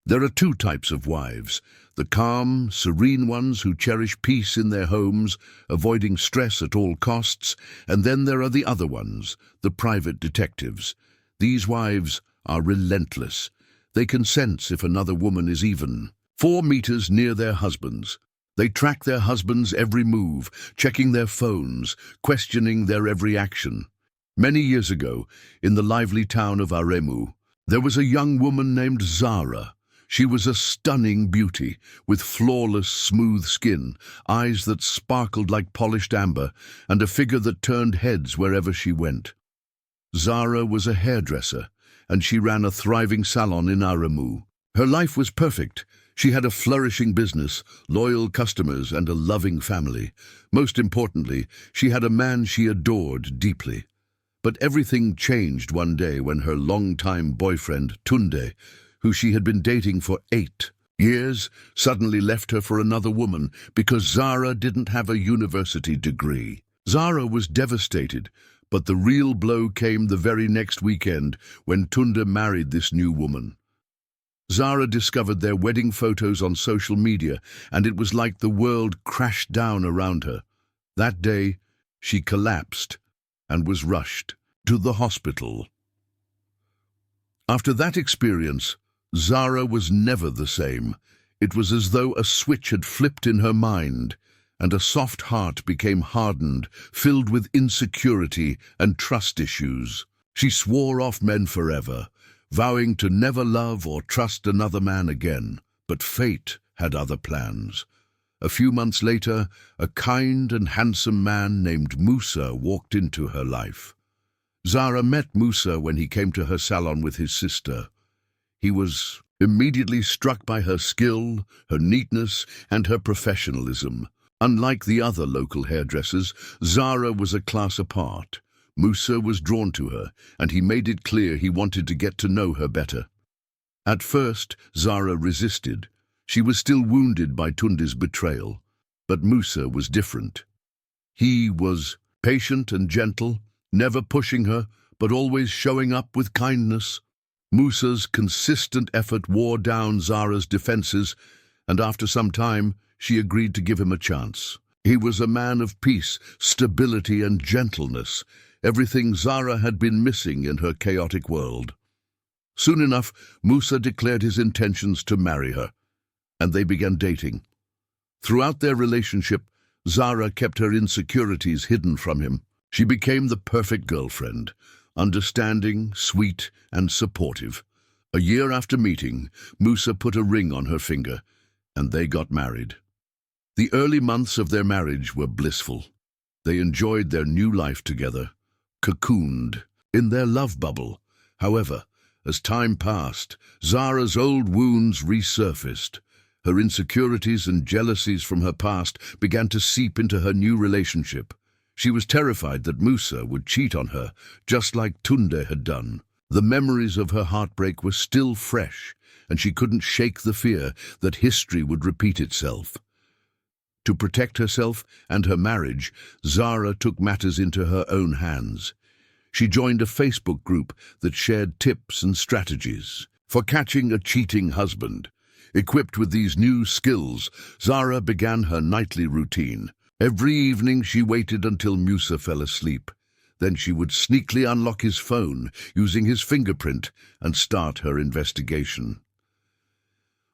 There are two types of wives: the calm, serene ones who cherish peace in their homes, avoiding stress at all costs, and then there are the other ones, the private detectives. These wives are relentless. They can sense if another woman is even 4 meters near their husbands. They track their husbands' every move, checking their phones, questioning their every action. Many years ago, in the lively town of Aremu, there was a young woman named Zara. She was a stunning beauty, with flawless, smooth skin, eyes that sparkled like polished amber, and a figure that turned heads wherever she went. Zara was a hairdresser, and she ran a thriving salon in Aremu. Her life was perfect. She had a flourishing business, loyal customers, and a loving family. Most importantly, she had a man she adored deeply. But everything changed one day when her longtime boyfriend, Tunde, who she had been dating for 8 years, suddenly left her for another woman because Zara didn't have a university degree. Zara was devastated, but the real blow came the very next weekend when Tunde married this new woman. Zara discovered their wedding photos on social media, and it was like the world crashed down around her. That day, she collapsed and was rushed to the hospital. After that experience, Zara was never the same. It was as though a switch had flipped in her mind, and a soft heart became hardened, filled with insecurity and trust issues. She swore off men forever, vowing to never love or trust another man again. But fate had other plans. A few months later, a kind and handsome man named Musa walked into her life. Zara met Musa when he came to her salon with his sister. He was immediately struck by her skill, her neatness, and her professionalism. Unlike the other local hairdressers, Zara was a class apart. Musa was drawn to her, and he made it clear he wanted to get to know her better. At first, Zara resisted. She was still wounded by Tunde's betrayal, but Musa was different. He was patient and gentle, never pushing her, but always showing up with kindness. Musa's consistent effort wore down Zara's defenses, and after some time, she agreed to give him a chance. He was a man of peace, stability, and gentleness, everything Zara had been missing in her chaotic world. Soon enough, Musa declared his intentions to marry her, and they began dating. Throughout their relationship, Zara kept her insecurities hidden from him. She became the perfect girlfriend, understanding, sweet, and supportive. A year after meeting, Musa put a ring on her finger, and they got married. The early months of their marriage were blissful. They enjoyed their new life together, cocooned in their love bubble. However, as time passed, Zara's old wounds resurfaced. Her insecurities and jealousies from her past began to seep into her new relationship. She was terrified that Musa would cheat on her, just like Tunde had done. The memories of her heartbreak were still fresh, and she couldn't shake the fear that history would repeat itself. To protect herself and her marriage, Zara took matters into her own hands. She joined a Facebook group that shared tips and strategies for catching a cheating husband. Equipped with these new skills, Zara began her nightly routine. Every evening she waited until Musa fell asleep. Then she would sneakily unlock his phone using his fingerprint and start her investigation.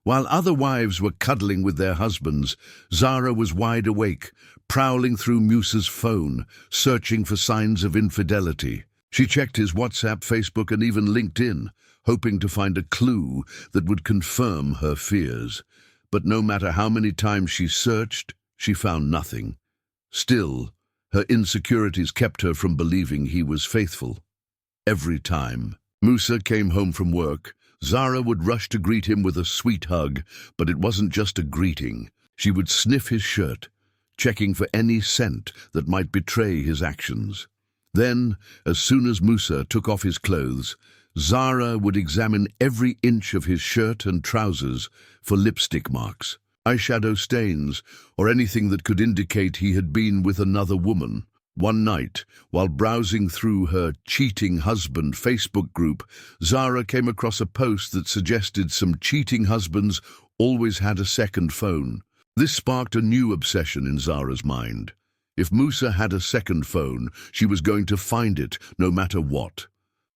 While other wives were cuddling with their husbands, Zara was wide awake, prowling through Musa's phone, searching for signs of infidelity. She checked his WhatsApp, Facebook, and even LinkedIn, hoping to find a clue that would confirm her fears. But no matter how many times she searched, she found nothing. Still, her insecurities kept her from believing he was faithful. Every time Musa came home from work, Zara would rush to greet him with a sweet hug, but it wasn't just a greeting. She would sniff his shirt, checking for any scent that might betray his actions. Then, as soon as Musa took off his clothes, Zara would examine every inch of his shirt and trousers for lipstick marks, eyeshadow stains, or anything that could indicate he had been with another woman. One night, while browsing through her cheating husband Facebook group, Zara came across a post that suggested some cheating husbands always had a second phone. This sparked a new obsession in Zara's mind. If Musa had a second phone, she was going to find it, no matter what.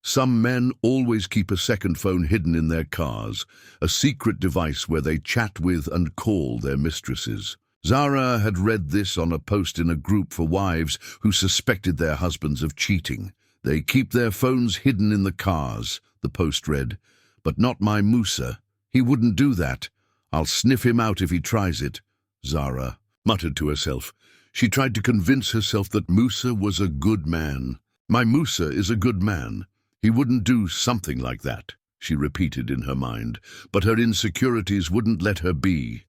Some men always keep a second phone hidden in their cars, a secret device where they chat with and call their mistresses. Zara had read this on a post in a group for wives who suspected their husbands of cheating. "They keep their phones hidden in the cars," the post read. "But not my Musa. He wouldn't do that. I'll sniff him out if he tries it," Zara muttered to herself. She tried to convince herself that Musa was a good man. "My Musa is a good man. He wouldn't do something like that," she repeated in her mind, but her insecurities wouldn't let her be.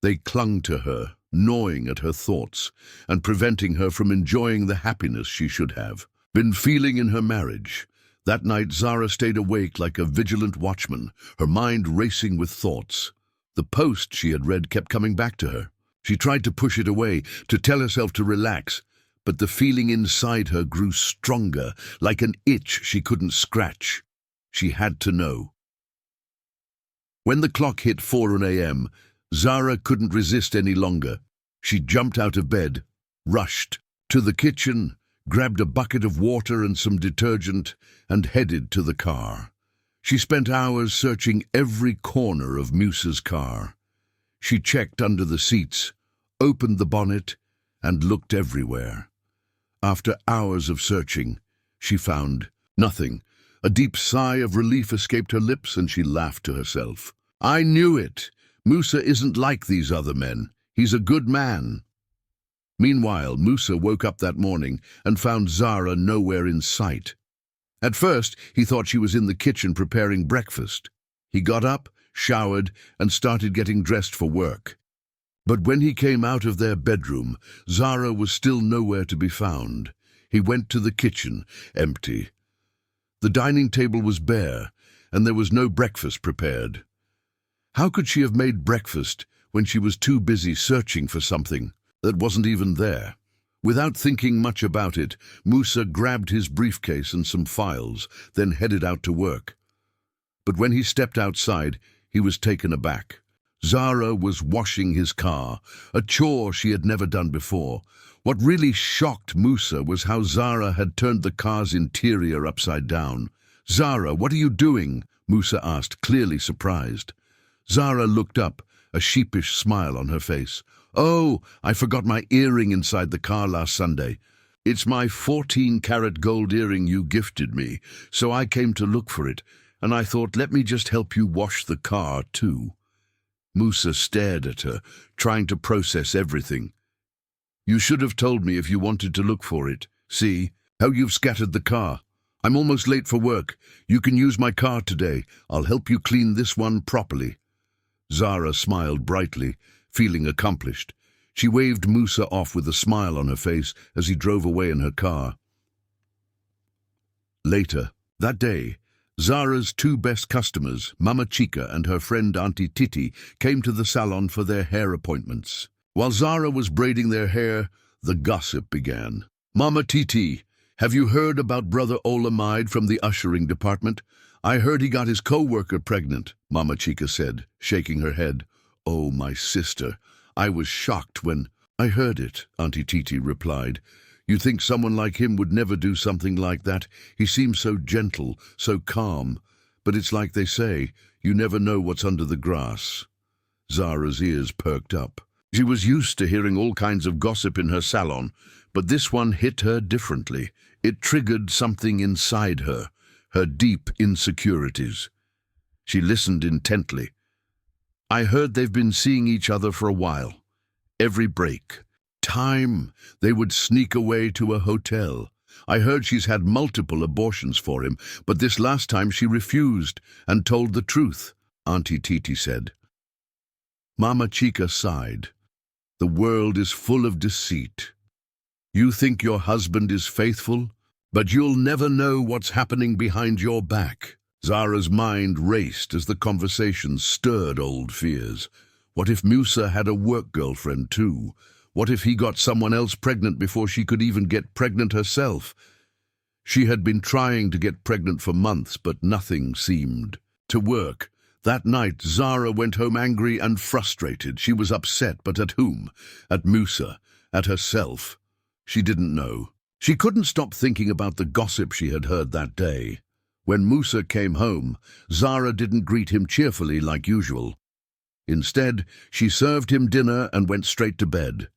They clung to her, gnawing at her thoughts, and preventing her from enjoying the happiness she should have been feeling in her marriage. That night, Zara stayed awake like a vigilant watchman, her mind racing with thoughts. The post she had read kept coming back to her. She tried to push it away, to tell herself to relax, but the feeling inside her grew stronger, like an itch she couldn't scratch. She had to know. When the clock hit 4 a.m., Zara couldn't resist any longer. She jumped out of bed, rushed to the kitchen, grabbed a bucket of water and some detergent, and headed to the car. She spent hours searching every corner of Musa's car. She checked under the seats, opened the bonnet, and looked everywhere. After hours of searching, she found nothing. A deep sigh of relief escaped her lips, and she laughed to herself. "I knew it! Musa isn't like these other men. He's a good man." Meanwhile, Musa woke up that morning and found Zara nowhere in sight. At first, he thought she was in the kitchen preparing breakfast. He got up, showered, and started getting dressed for work. But when he came out of their bedroom, Zara was still nowhere to be found. He went to the kitchen, empty. The dining table was bare, and there was no breakfast prepared. How could she have made breakfast when she was too busy searching for something that wasn't even there? Without thinking much about it, Musa grabbed his briefcase and some files, then headed out to work. But when he stepped outside, he was taken aback. Zara was washing his car, a chore she had never done before. What really shocked Musa was how Zara had turned the car's interior upside down. "Zara, what are you doing?" Musa asked, clearly surprised. Zara looked up, a sheepish smile on her face. "Oh, I forgot my earring inside the car last Sunday. It's my 14-carat gold earring you gifted me, so I came to look for it, and I thought, let me just help you wash the car too." Musa stared at her, trying to process everything. "You should have told me if you wanted to look for it. See how you've scattered the car. I'm almost late for work. You can use my car today. I'll help you clean this one properly." Zara smiled brightly, feeling accomplished. She waved Musa off with a smile on her face as he drove away in her car. Later, that day, Zara's two best customers, Mama Chica and her friend Auntie Titi, came to the salon for their hair appointments. While Zara was braiding their hair, the gossip began. "Mama Titi, have you heard about Brother Olamide from the ushering department? I heard he got his co-worker pregnant," Mama Chica said, shaking her head. "Oh, my sister, I was shocked when I heard it," Auntie Titi replied. "You'd think someone like him would never do something like that. He seems so gentle, so calm. But it's like they say, you never know what's under the grass." Zara's ears perked up. She was used to hearing all kinds of gossip in her salon, but this one hit her differently. It triggered something inside her, her deep insecurities. She listened intently. "I heard they've been seeing each other for a while. Every break. Time, they would sneak away to a hotel. I heard she's had multiple abortions for him, but this last time she refused and told the truth," Auntie Titi said. Mama Chica sighed. "The world is full of deceit. You think your husband is faithful, but you'll never know what's happening behind your back." Zara's mind raced as the conversation stirred old fears. What if Musa had a work girlfriend too? What if he got someone else pregnant before she could even get pregnant herself? She had been trying to get pregnant for months, but nothing seemed to work. That night, Zara went home angry and frustrated. She was upset, but at whom? At Musa, at herself. She didn't know. She couldn't stop thinking about the gossip she had heard that day. When Musa came home, Zara didn't greet him cheerfully like usual. Instead, she served him dinner and went straight to bed.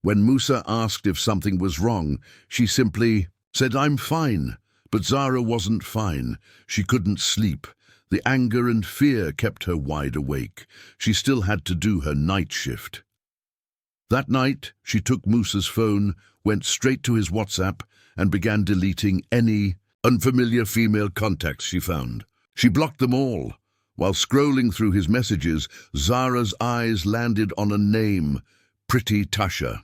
When Musa asked if something was wrong, she simply said, "I'm fine." But Zara wasn't fine. She couldn't sleep. The anger and fear kept her wide awake. She still had to do her night shift. That night, she took Musa's phone, went straight to his WhatsApp, and began deleting any unfamiliar female contacts she found. She blocked them all. While scrolling through his messages, Zara's eyes landed on a name, Pretty Tasha.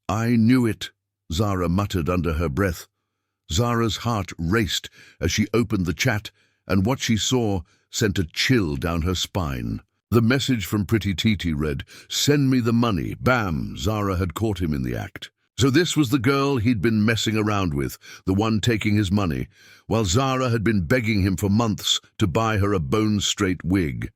"I knew it," Zara muttered under her breath. Zara's heart raced as she opened the chat, and what she saw sent a chill down her spine. The message from Pretty Titi read, "Send me the money." Bam! Zara had caught him in the act. So this was the girl he'd been messing around with, the one taking his money, while Zara had been begging him for months to buy her a bone-straight wig.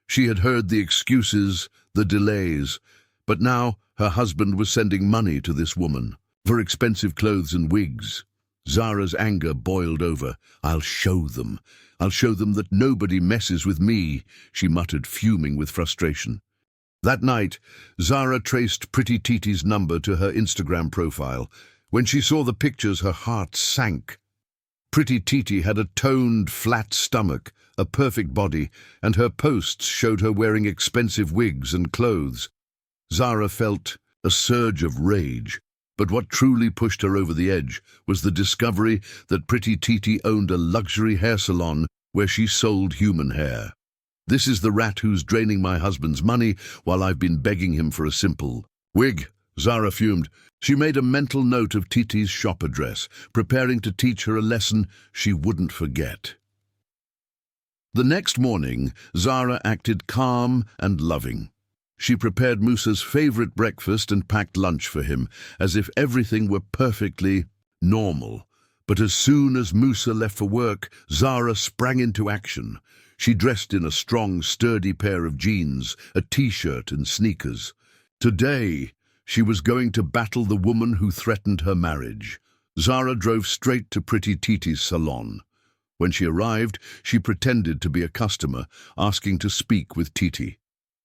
She had heard the excuses, the delays, but now her husband was sending money to this woman for expensive clothes and wigs. Zara's anger boiled over. I'll show them that nobody messes with me," she muttered, fuming with frustration. That night, Zara traced Pretty Titi's number to her Instagram profile. When she saw the pictures, her heart sank. Pretty Titi had a toned, flat stomach, a perfect body, and her posts showed her wearing expensive wigs and clothes. Zara felt a surge of rage, but what truly pushed her over the edge was the discovery that Pretty Titi owned a luxury hair salon where she sold human hair. "This is the rat who's draining my husband's money while I've been begging him for a simple wig," Zara fumed. She made a mental note of Titi's shop address, preparing to teach her a lesson she wouldn't forget. The next morning, Zara acted calm and loving. She prepared Musa's favorite breakfast and packed lunch for him, as if everything were perfectly normal. But as soon as Musa left for work, Zara sprang into action. She dressed in a strong, sturdy pair of jeans, a t-shirt and sneakers. Today, she was going to battle the woman who threatened her marriage. Zara drove straight to Pretty Titi's salon. When she arrived, she pretended to be a customer, asking to speak with Titi.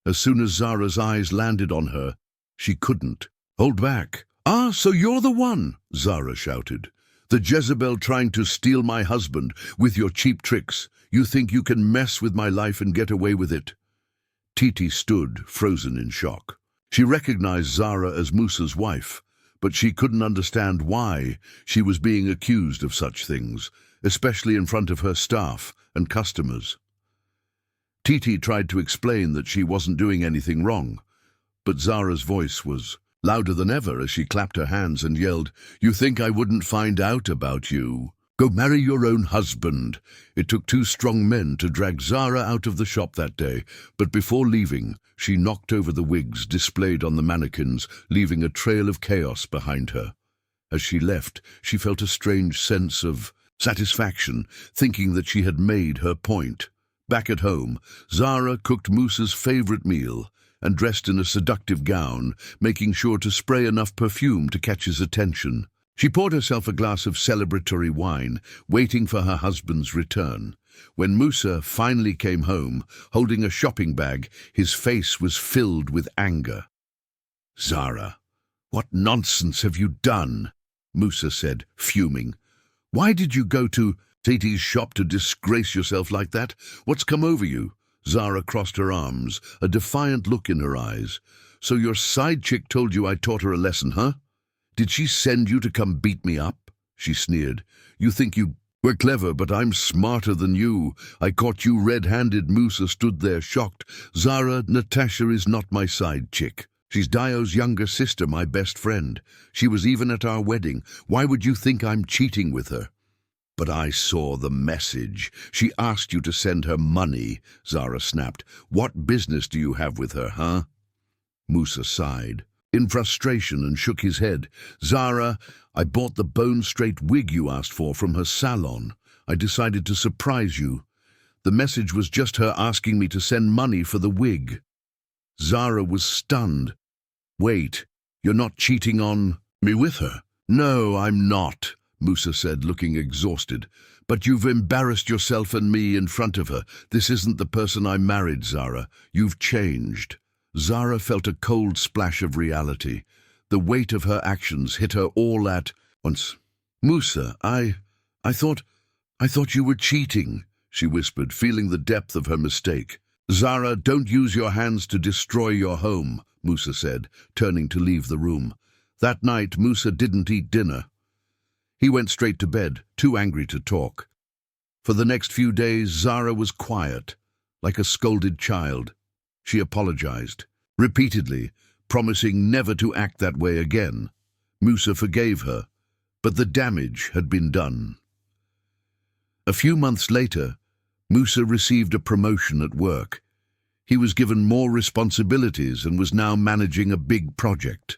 As soon as Zara's eyes landed on her, she couldn't hold back. "Ah, so you're the one," Zara shouted. "The Jezebel trying to steal my husband with your cheap tricks. You think you can mess with my life and get away with it?" Titi stood, frozen in shock. She recognized Zara as Musa's wife, but she couldn't understand why she was being accused of such things, especially in front of her staff and customers. Titi tried to explain that she wasn't doing anything wrong, but Zara's voice was louder than ever as she clapped her hands and yelled, "You think I wouldn't find out about you? Go marry your own husband." It took two strong men to drag Zara out of the shop that day, but before leaving, she knocked over the wigs displayed on the mannequins, leaving a trail of chaos behind her. As she left, she felt a strange sense of satisfaction, thinking that she had made her point. Back at home, Zara cooked Musa's favorite meal and dressed in a seductive gown, making sure to spray enough perfume to catch his attention. She poured herself a glass of celebratory wine, waiting for her husband's return. When Musa finally came home, holding a shopping bag, his face was filled with anger. "Zara, what nonsense have you done?" Musa said, fuming. "Why did you go to Titi's shop to disgrace yourself like that? What's come over you?" Zara crossed her arms, a defiant look in her eyes. "So your side chick told you I taught her a lesson, huh? Did she send you to come beat me up?" she sneered. "You think you were clever, but I'm smarter than you. I caught you red-handed." Musa stood there shocked. "Zara, Natasha is not my side chick. She's Dio's younger sister, my best friend. She was even at our wedding. Why would you think I'm cheating with her?" "But I saw the message. She asked you to send her money," Zara snapped. "What business do you have with her, huh?" Musa sighed. in frustration and shook his head. "Zara, I bought the bone-straight wig you asked for from her salon. I decided to surprise you. The message was just her asking me to send money for the wig." Zara was stunned. "Wait, you're not cheating on me with her?" "No, I'm not," Musa said, looking exhausted. "But you've embarrassed yourself and me in front of her. This isn't the person I married, Zara. You've changed." Zara felt a cold splash of reality. The weight of her actions hit her all at once. "Musa, I thought you were cheating," she whispered, feeling the depth of her mistake. "Zara, don't use your hands to destroy your home," Musa said, turning to leave the room. That night, Musa didn't eat dinner. He went straight to bed, too angry to talk. For the next few days, Zara was quiet, like a scolded child. She apologized, repeatedly, promising never to act that way again. Musa forgave her, but the damage had been done. A few months later, Musa received a promotion at work. He was given more responsibilities and was now managing a big project.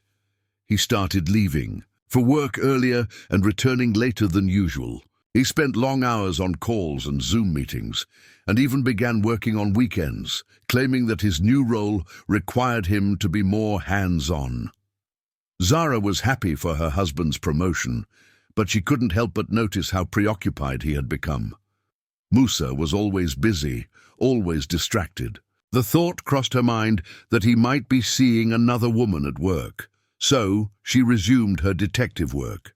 He started leaving for work earlier and returning later than usual. He spent long hours on calls and Zoom meetings, and even began working on weekends, claiming that his new role required him to be more hands-on. Zara was happy for her husband's promotion, but she couldn't help but notice how preoccupied he had become. Musa was always busy, always distracted. The thought crossed her mind that he might be seeing another woman at work, so she resumed her detective work.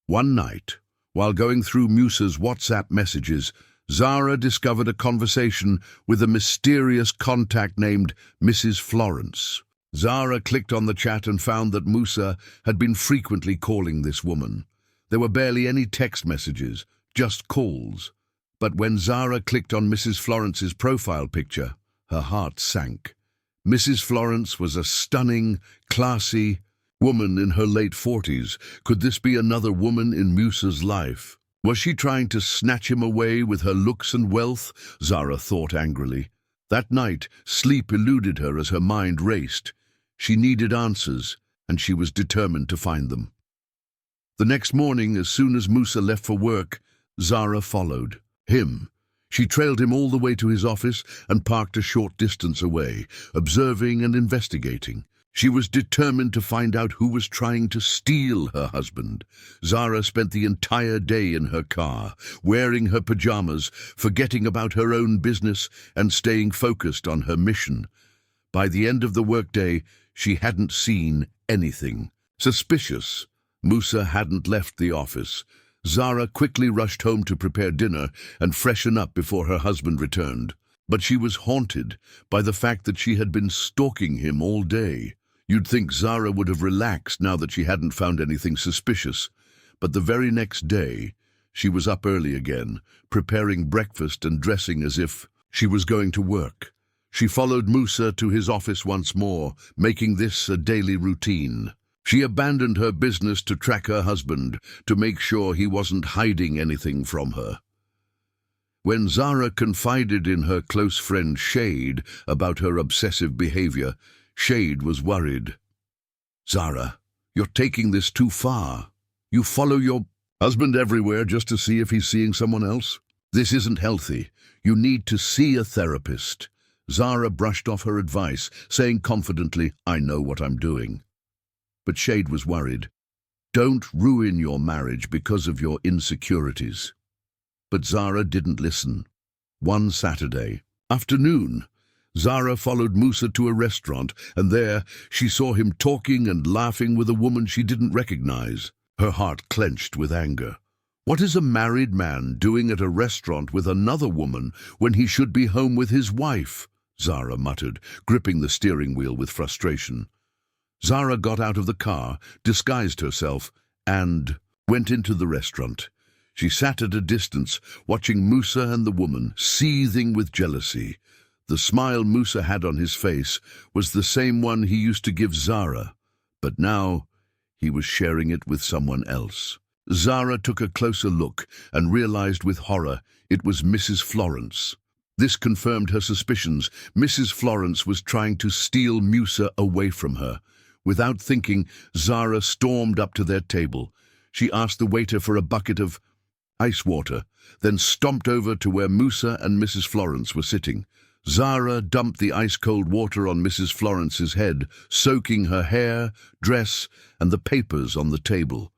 One night, while going through Musa's WhatsApp messages, Zara discovered a conversation with a mysterious contact named Mrs. Florence. Zara clicked on the chat and found that Musa had been frequently calling this woman. There were barely any text messages, just calls. But when Zara clicked on Mrs. Florence's profile picture, her heart sank. Mrs. Florence was a stunning, classy woman in her late 40s. Could this be another woman in Musa's life? Was she trying to snatch him away with her looks and wealth? Zara thought angrily. That night, sleep eluded her as her mind raced. She needed answers, and she was determined to find them. The next morning, as soon as Musa left for work, Zara followed him. She trailed him all the way to his office and parked a short distance away, observing and investigating. She was determined to find out who was trying to steal her husband. Zara spent the entire day in her car, wearing her pajamas, forgetting about her own business and staying focused on her mission. By the end of the workday, she hadn't seen anything suspicious. Musa hadn't left the office. Zara quickly rushed home to prepare dinner and freshen up before her husband returned. But she was haunted by the fact that she had been stalking him all day. You'd think Zara would have relaxed now that she hadn't found anything suspicious. But the very next day, she was up early again, preparing breakfast and dressing as if she was going to work. She followed Musa to his office once more, making this a daily routine. She abandoned her business to track her husband, to make sure he wasn't hiding anything from her. When Zara confided in her close friend Shade about her obsessive behavior, Shade was worried. "Zara, you're taking this too far. You follow your husband everywhere just to see if he's seeing someone else? This isn't healthy. You need to see a therapist." Zara brushed off her advice, saying confidently, "I know what I'm doing." But Shade was worried. "Don't ruin your marriage because of your insecurities." But Zara didn't listen. One Saturday afternoon, Zara followed Musa to a restaurant, and there she saw him talking and laughing with a woman she didn't recognize. Her heart clenched with anger. What is a married man doing at a restaurant with another woman when he should be home with his wife? Zara muttered, gripping the steering wheel with frustration. Zara got out of the car, disguised herself, and went into the restaurant. She sat at a distance, watching Musa and the woman, seething with jealousy. The smile Musa had on his face was the same one he used to give Zara, but now he was sharing it with someone else. Zara took a closer look and realized with horror it was Mrs. Florence. This confirmed her suspicions. Mrs. Florence was trying to steal Musa away from her. Without thinking, Zara stormed up to their table. She asked the waiter for a bucket of ice water, then stomped over to where Musa and Mrs. Florence were sitting. Zara dumped the ice-cold water on Mrs. Florence's head, soaking her hair, dress, and the papers on the table.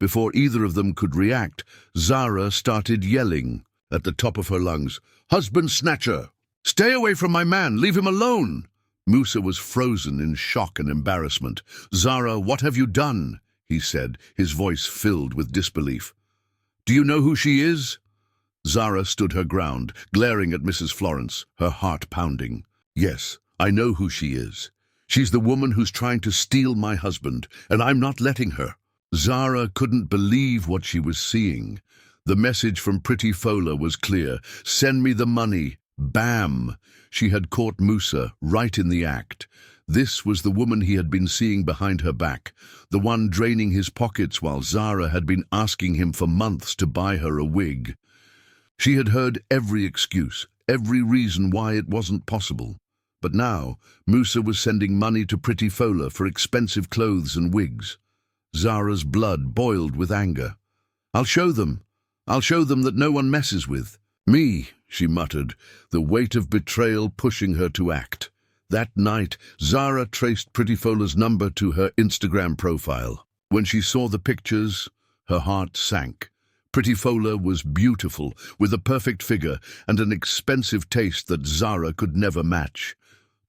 Before either of them could react, Zara started yelling at the top of her lungs, "Husband snatcher! Stay away from my man! Leave him alone!" Musa was frozen in shock and embarrassment. "Zara, what have you done?" he said, his voice filled with disbelief. "Do you know who she is?" Zara stood her ground, glaring at Mrs. Florence, her heart pounding. "Yes, I know who she is. She's the woman who's trying to steal my husband, and I'm not letting her." Zara couldn't believe what she was seeing. The message from Pretty Fola was clear. "Send me the money." Bam! She had caught Musa right in the act. This was the woman he had been seeing behind her back, the one draining his pockets while Zara had been asking him for months to buy her a wig. She had heard every excuse, every reason why it wasn't possible. But now, Musa was sending money to Pretty Fola for expensive clothes and wigs. Zara's blood boiled with anger. "I'll show them. I'll show them that no one messes with me," she muttered, the weight of betrayal pushing her to act. That night, Zara traced Pretty Fola's number to her Instagram profile. When she saw the pictures, her heart sank. Pretty Fola was beautiful, with a perfect figure and an expensive taste that Zara could never match.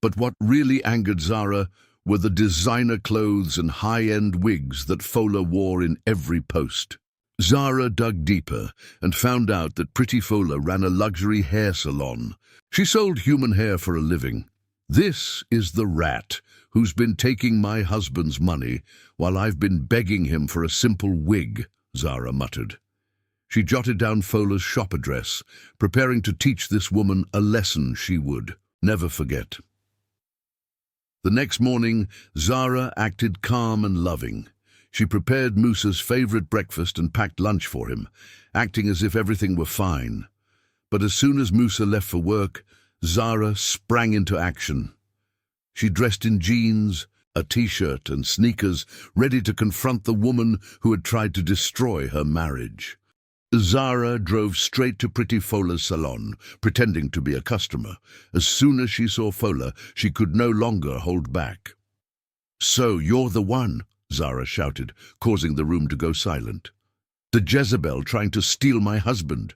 But what really angered Zara were the designer clothes and high-end wigs that Fola wore in every post. Zara dug deeper and found out that Pretty Fola ran a luxury hair salon. She sold human hair for a living. "This is the rat who's been taking my husband's money while I've been begging him for a simple wig," Zara muttered. She jotted down Fola's shop address, preparing to teach this woman a lesson she would never forget. The next morning, Zara acted calm and loving. She prepared Musa's favorite breakfast and packed lunch for him, acting as if everything were fine. But as soon as Musa left for work, Zara sprang into action. She dressed in jeans, a t-shirt and sneakers, ready to confront the woman who had tried to destroy her marriage. Zara drove straight to Pretty Fola's salon, pretending to be a customer. As soon as she saw Fola, she could no longer hold back. "So you're the one," Zara shouted, causing the room to go silent. "The Jezebel trying to steal my husband.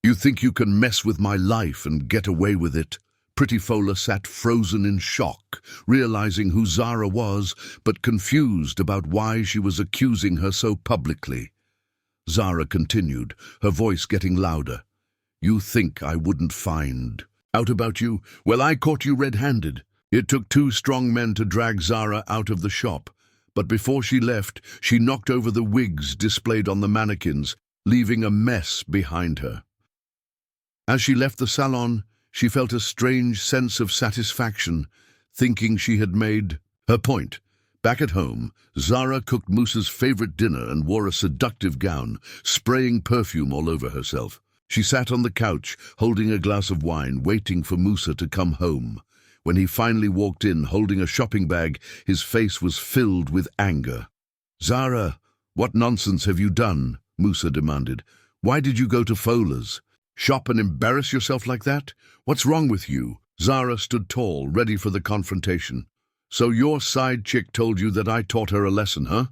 You think you can mess with my life and get away with it?" Pretty Fola sat frozen in shock, realizing who Zara was, but confused about why she was accusing her so publicly. Zara continued, her voice getting louder. "You think I wouldn't find out about you? Well, I caught you red-handed." It took 2 strong men to drag Zara out of the shop, but before she left, she knocked over the wigs displayed on the mannequins, leaving a mess behind her. As she left the salon, she felt a strange sense of satisfaction, thinking she had made her point. Back at home, Zara cooked Musa's favorite dinner and wore a seductive gown, spraying perfume all over herself. She sat on the couch, holding a glass of wine, waiting for Musa to come home. When he finally walked in, holding a shopping bag, his face was filled with anger. "Zara, what nonsense have you done?" Musa demanded. "Why did you go to Fola's? Shop and embarrass yourself like that? What's wrong with you?" Zara stood tall, ready for the confrontation. "So your side chick told you that I taught her a lesson, huh?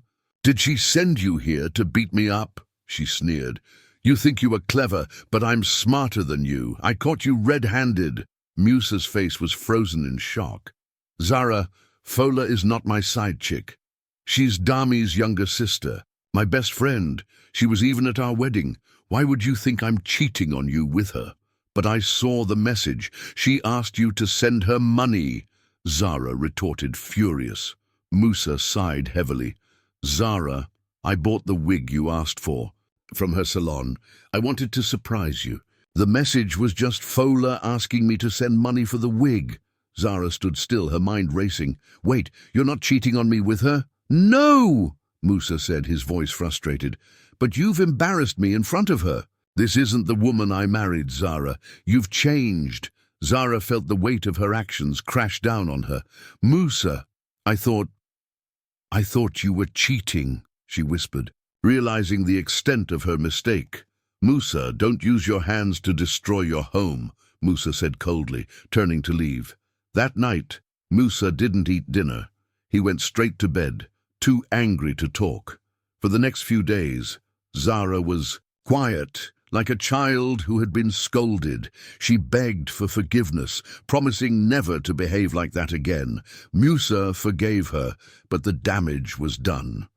Did she send you here to beat me up?" she sneered. "You think you are clever, but I'm smarter than you. I caught you red-handed." Musa's face was frozen in shock. "Zara, Fola is not my side chick. She's Dami's younger sister, my best friend. She was even at our wedding. Why would you think I'm cheating on you with her?" "But I saw the message. She asked you to send her money," Zara retorted, furious. Musa sighed heavily. "Zara, I bought the wig you asked for from her salon. I wanted to surprise you. The message was just Fola asking me to send money for the wig." Zara stood still, her mind racing. "Wait, you're not cheating on me with her?" "No!" Musa said, his voice frustrated. "But you've embarrassed me in front of her." "This isn't the woman I married, Zara. You've changed." Zara felt the weight of her actions crash down on her. "Musa, I thought "I thought you were cheating," she whispered, realizing the extent of her mistake. "Musa, don't use your hands to destroy your home," Musa said coldly, turning to leave. That night, Musa didn't eat dinner. He went straight to bed, too angry to talk. For the next few days, Zara was quiet, like a child who had been scolded. She begged for forgiveness, promising never to behave like that again. Musa forgave her, but the damage was done.